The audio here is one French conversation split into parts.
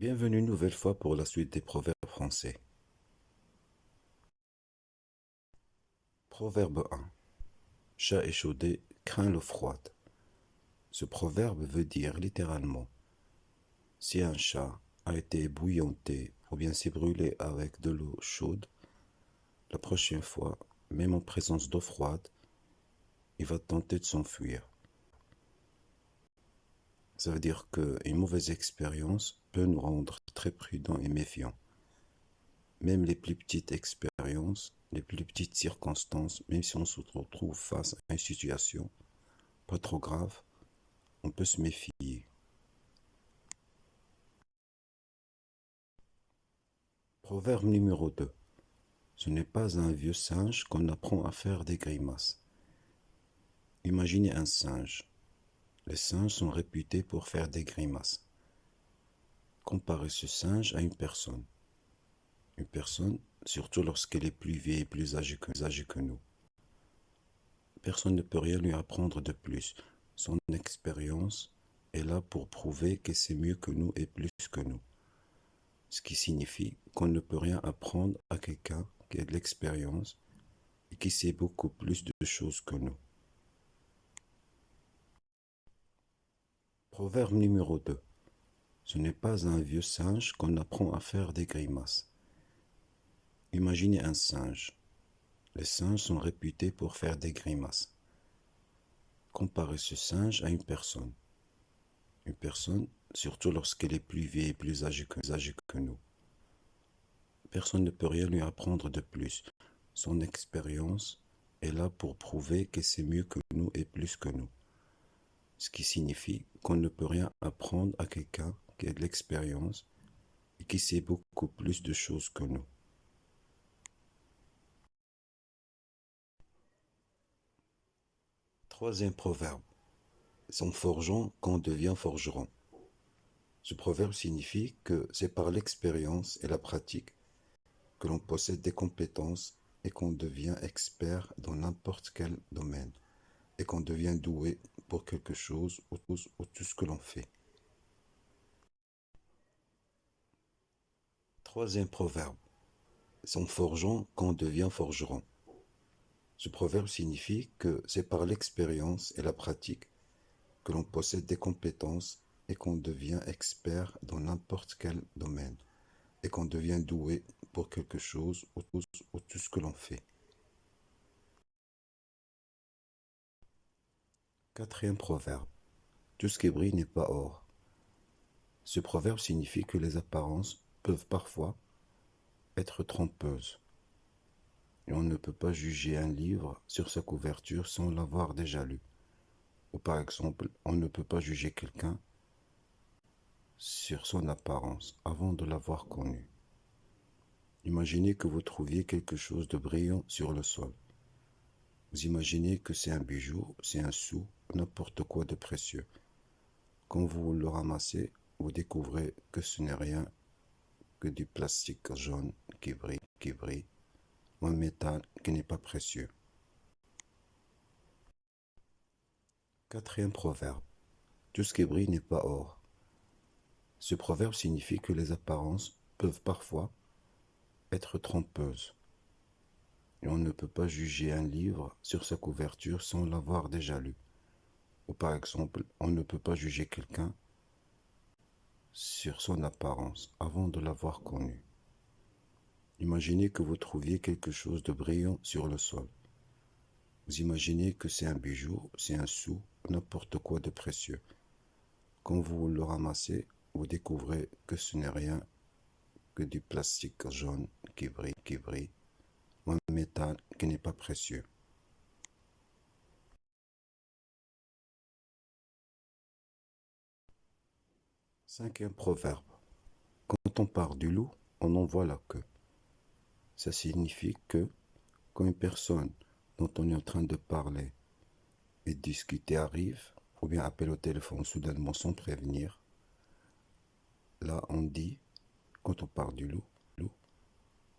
Bienvenue une nouvelle fois pour la suite des proverbes français. Proverbe 1. Chat échaudé craint l'eau froide. Ce proverbe veut dire littéralement, si un chat a été ébouillanté ou bien s'est brûlé avec de l'eau chaude, la prochaine fois, même en présence d'eau froide, il va tenter de s'enfuir. Ça veut dire qu'une mauvaise expérience peut nous rendre très prudents et méfiants. Même les plus petites expériences, les plus petites circonstances, même si on se retrouve face à une situation pas trop grave, on peut se méfier. Proverbe numéro 2. Ce n'est pas un vieux singe qu'on apprend à faire des grimaces. Imaginez un singe. Les singes sont réputés pour faire des grimaces. Comparez ce singe à une personne. Une personne, surtout lorsqu'elle est plus vieille et plus âgée que nous. Personne ne peut rien lui apprendre de plus. Son expérience est là pour prouver que c'est mieux que nous et plus que nous. Ce qui signifie qu'on ne peut rien apprendre à quelqu'un qui a de l'expérience et qui sait beaucoup plus de choses que nous. Proverbe numéro 2. Ce n'est pas un vieux singe qu'on apprend à faire des grimaces. Imaginez un singe. Les singes sont réputés pour faire des grimaces. Comparez ce singe à une personne. Une personne, surtout lorsqu'elle est plus vieille et plus âgée que nous. Personne ne peut rien lui apprendre de plus. Son expérience est là pour prouver que c'est mieux que nous et plus que nous. Ce qui signifie qu'on ne peut rien apprendre à quelqu'un qui a de l'expérience et qui sait beaucoup plus de choses que nous. Troisième proverbe. C'est en forgeant qu'on devient forgeron. Ce proverbe signifie que c'est par l'expérience et la pratique que l'on possède des compétences et qu'on devient expert dans n'importe quel domaine et qu'on devient doué pour quelque chose ou tout ce que l'on fait. Troisième proverbe. C'est en forgeant qu'on devient forgeron. Ce proverbe signifie que c'est par l'expérience et la pratique que l'on possède des compétences et qu'on devient expert dans n'importe quel domaine et qu'on devient doué pour quelque chose ou tout ce que l'on fait. Quatrième proverbe. Tout ce qui brille n'est pas or. Ce proverbe signifie que les apparences peuvent parfois être trompeuses. Et on ne peut pas juger un livre sur sa couverture sans l'avoir déjà lu. Ou par exemple, on ne peut pas juger quelqu'un sur son apparence avant de l'avoir connu. Imaginez que vous trouviez quelque chose de brillant sur le sol. Vous imaginez que c'est un bijou, c'est un sou, n'importe quoi de précieux. Quand vous le ramassez, vous découvrez que ce n'est rien que du plastique jaune qui brille, ou un métal qui n'est pas précieux. Quatrième proverbe. Tout ce qui brille n'est pas or. Ce proverbe signifie que les apparences peuvent parfois être trompeuses. Et on ne peut pas juger un livre sur sa couverture sans l'avoir déjà lu. Ou par exemple, on ne peut pas juger quelqu'un sur son apparence avant de l'avoir connu. Imaginez que vous trouviez quelque chose de brillant sur le sol. Vous imaginez que c'est un bijou, c'est un sou, n'importe quoi de précieux. Quand vous le ramassez, vous découvrez que ce n'est rien que du plastique jaune qui brille, ou un métal qui n'est pas précieux. Cinquième proverbe. Quand on part du loup, on en voit la queue. Ça signifie que quand une personne dont on est en train de parler et de discuter arrive, ou bien appelle au téléphone soudainement sans prévenir, là on dit, quand on part du loup,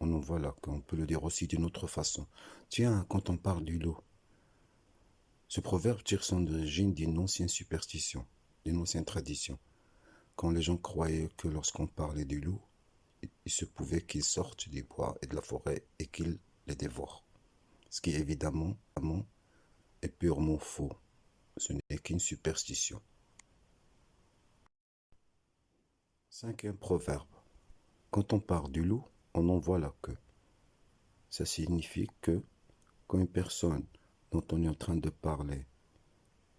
on en voit la queue. On peut le dire aussi d'une autre façon. Tiens, quand on parle du loup, ce proverbe tire son origine d'une ancienne superstition, d'une ancienne tradition. Quand les gens croyaient que lorsqu'on parlait du loup, il se pouvait qu'il sorte du bois et de la forêt et qu'il les dévore. Ce qui évidemment est purement faux. Ce n'est qu'une superstition. Cinquième proverbe. Quand on parle du loup, on en voit la queue. Ça signifie que quand une personne dont on est en train de parler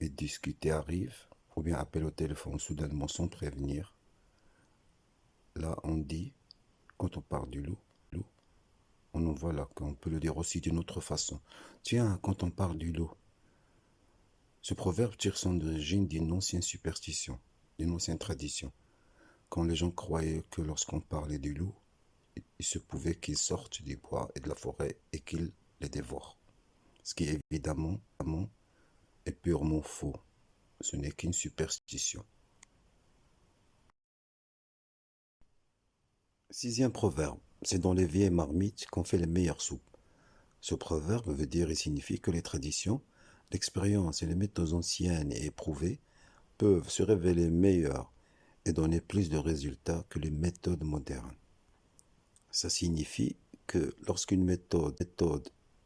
et discuter arrive, ou bien appelle au téléphone soudainement sans prévenir, là on dit, quand on parle du loup, on en voit la queue. On peut le dire aussi d'une autre façon. Tiens, quand on parle du loup, ce proverbe tire son origine d'une ancienne superstition, d'une ancienne tradition. Quand les gens croyaient que lorsqu'on parlait du loup, il se pouvait qu'il sorte du bois et de la forêt et qu'il les dévore. Ce qui évidemment est purement faux. Ce n'est qu'une superstition. Sixième proverbe. C'est dans les vieilles marmites qu'on fait les meilleures soupes. Ce proverbe veut dire et signifie que les traditions, l'expérience et les méthodes anciennes et éprouvées peuvent se révéler meilleures et donner plus de résultats que les méthodes modernes. Ça signifie que lorsqu'une méthode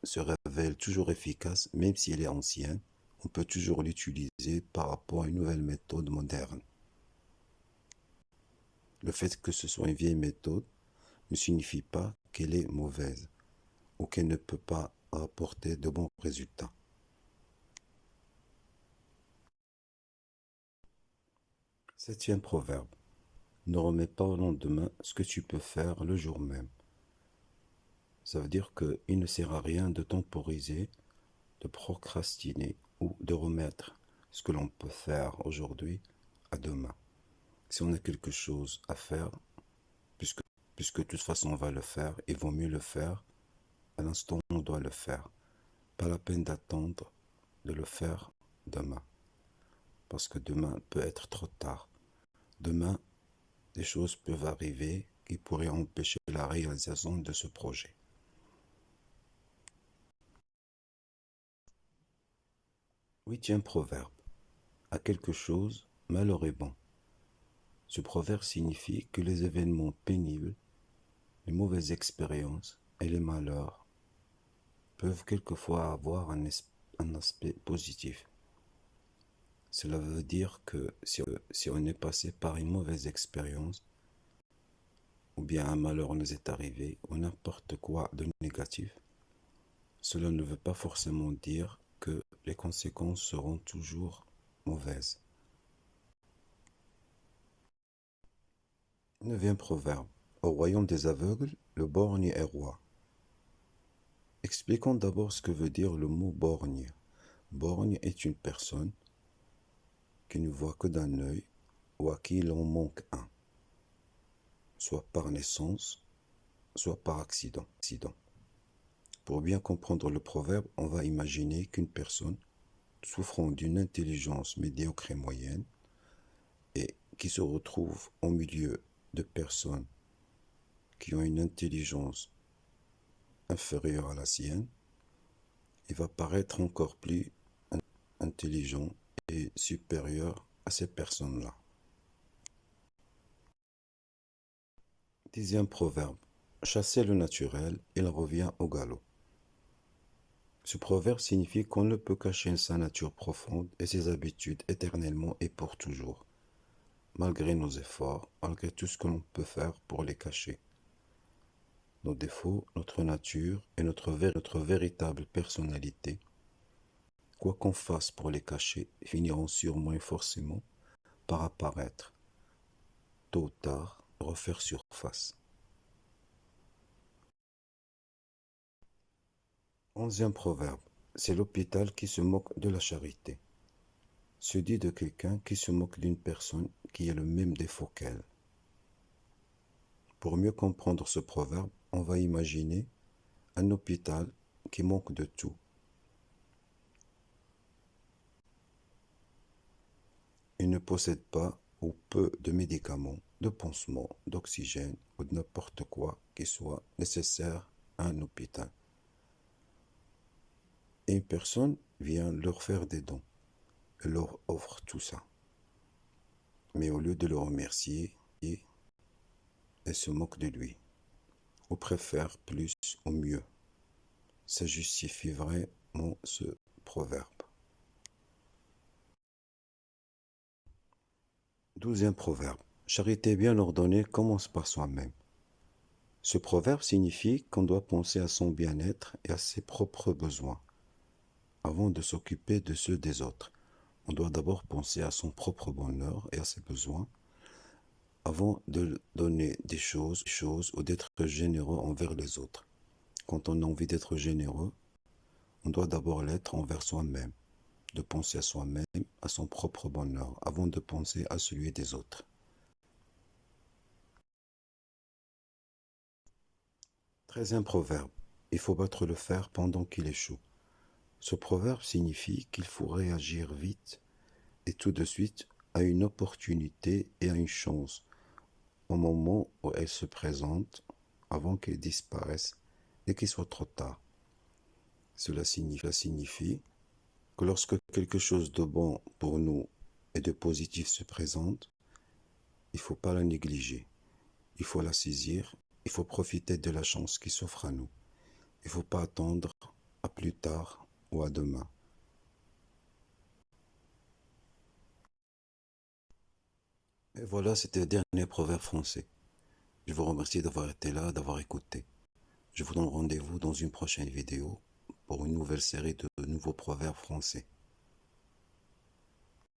se révèle toujours efficace, même si elle est ancienne, on peut toujours l'utiliser par rapport à une nouvelle méthode moderne. Le fait que ce soit une vieille méthode ne signifie pas qu'elle est mauvaise ou qu'elle ne peut pas apporter de bons résultats. Septième proverbe. Ne remets pas au lendemain ce que tu peux faire le jour même. Ça veut dire qu'il ne sert à rien de temporiser, de procrastiner ou de remettre ce que l'on peut faire aujourd'hui à demain. Si on a quelque chose à faire, puisque de toute façon on va le faire, il vaut mieux le faire à l'instant où on doit le faire. Pas la peine d'attendre de le faire demain, parce que demain peut être trop tard. Demain, des choses peuvent arriver qui pourraient empêcher la réalisation de ce projet. Huitième proverbe. À quelque chose, malheur est bon. Ce proverbe signifie que les événements pénibles, les mauvaises expériences et les malheurs peuvent quelquefois avoir un aspect positif. Cela veut dire que si on est passé par une mauvaise expérience, ou bien un malheur nous est arrivé, ou n'importe quoi de négatif, cela ne veut pas forcément dire que les conséquences seront toujours mauvaises. Neuvième proverbe. Au royaume des aveugles, le borgne est roi. Expliquons d'abord ce que veut dire le mot borgne. Borgne est une personne qui ne voit que d'un œil ou à qui il en manque un, soit par naissance, soit par accident. Pour bien comprendre le proverbe, on va imaginer qu'une personne souffrant d'une intelligence médiocre et moyenne et qui se retrouve au milieu de personnes qui ont une intelligence inférieure à la sienne, il va paraître encore plus intelligent et supérieur à ces personnes-là. Dixième proverbe. Chasser le naturel, il revient au galop. Ce proverbe signifie qu'on ne peut cacher sa nature profonde et ses habitudes éternellement et pour toujours, malgré nos efforts, malgré tout ce que l'on peut faire pour les cacher. Nos défauts, notre nature et notre véritable personnalité, quoi qu'on fasse pour les cacher, finiront sûrement et forcément par apparaître, tôt ou tard, refaire surface. Onzième proverbe. C'est l'hôpital qui se moque de la charité. Se dit de quelqu'un qui se moque d'une personne qui a le même défaut qu'elle. Pour mieux comprendre ce proverbe, on va imaginer un hôpital qui manque de tout. Il ne possède pas ou peu de médicaments, de pansements, d'oxygène ou de n'importe quoi qui soit nécessaire à un hôpital. Et une personne vient leur faire des dons et leur offre tout ça. mais au lieu de le remercier, elle se moque de lui, ou préfère plus ou mieux. Ça justifie vraiment ce proverbe. 12e proverbe. Charité bien ordonnée commence par soi-même. Ce proverbe signifie qu'on doit penser à son bien-être et à ses propres besoins avant de s'occuper de ceux des autres. On doit d'abord penser à son propre bonheur et à ses besoins avant de donner des choses ou d'être généreux envers les autres. Quand on a envie d'être généreux, on doit d'abord l'être envers soi-même, de penser à soi-même, à son propre bonheur, avant de penser à celui des autres. 13e proverbe. Il faut battre le fer pendant qu'il échoue. Ce proverbe signifie qu'il faut réagir vite et tout de suite à une opportunité et à une chance au moment où elle se présente avant qu'elle disparaisse et qu'il soit trop tard. Cela signifie que lorsque quelque chose de bon pour nous et de positif se présente, il ne faut pas la négliger, il faut la saisir, il faut profiter de la chance qui s'offre à nous. Il ne faut pas attendre à plus tard ou à demain. Et voilà, c'était le dernier proverbe français. Je vous remercie d'avoir été là, d'avoir écouté. Je vous donne rendez-vous dans une prochaine vidéo pour une nouvelle série de nouveaux proverbes français.